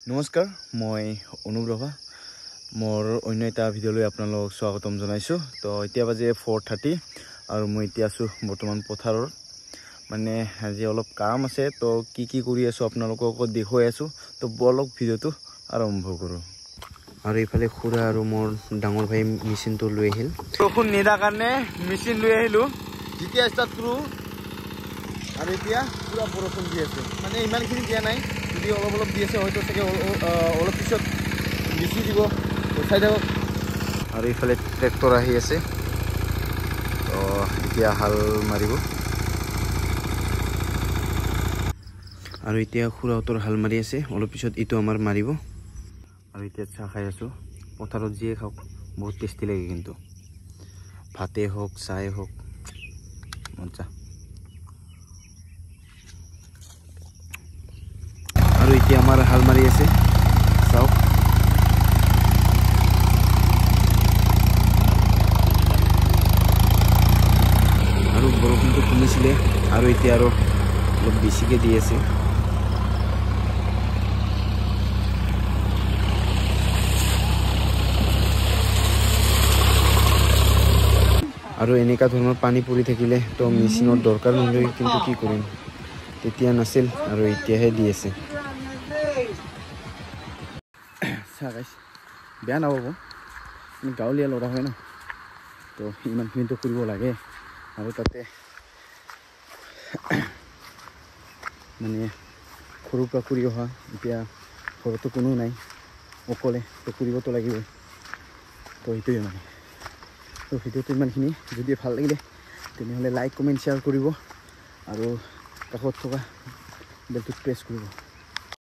নমস্কাৰ মই অনুপ্ৰভা মোৰ অন্য এটা ভিডিঅ'লৈ আপোনালোকক স্বাগতম জনাইছো তো এতিয়া বাজে 4:30 আৰু মই এতিয়া আছো বৰ্তমান পথাৰৰ মানে আজি অলপ কাম আছে তো কি কৰি আছো আপোনালোকক দেখুৱাই আছো তো বলক ভিডিঅ'টো আৰম্ভ কৰো আৰু ইফালে খুৰা আৰু মোৰ ডাঙৰ ভাই মেচিনটো লৈ আহিল বৰষুণ নিদা কাৰণে মেচিন লৈ আহিলো যেতিয়া ষ্টাৰ্ট কৰো আৰু এতিয়া পুৰা বৰষুণ দি আছে মানে ইমানখিনি দিয়া নাই যদি অলপ দি আছে হয়তো চাগে অলপ পিছত বেছি দিব চাই থাকক আৰু ইফালে ট্ৰেক্টৰ আহি আছে তো এতিয়া হাল মাৰিব আৰু এতিয়া খুৰাহঁতৰ হাল মাৰি আছে অলপ পিছত ইটো আমাৰ মাৰিব আৰু এতিয়া চাহ খাই আছো পথাৰত যিয়ে খাওক বহুত টেষ্টি লাগে কিন্তু ভাতে হওক চাহে হওক মজা আৰু এতিয়া আমাৰ হাল মাৰি আছে চাওক আৰু বৰষুণটো কমিছিলে আৰু এতিয়া আৰু অলপ বেছিকে দি আছে আৰু এনেকা ধৰণৰ পানী পৰি থাকিলে তো মেচিনৰ দৰকাৰ নহয় কিন্তু কি কৰিম তেতিয়া নাছিল আৰু এতিয়াহে দি আছে বেয়া নাপাব গাঁৱলীয়া ল'ৰা হয় ন তো ইমানখিনিতো কৰিব লাগে আৰু তাতে মানে সৰুৰ পৰা কৰি অহা এতিয়া ঘৰতো কোনো নাই অকলে তো কৰিবতো লাগিবই তো সেইটোৱে মানে তো ভিডিঅ'টো ইমানখিনি যদি ভাল লাগিলে তেনেহ'লে লাইক কমেণ্ট শ্বেয়াৰ কৰিব আৰু কাষত থকা বেলটোত প্ৰেছ কৰিব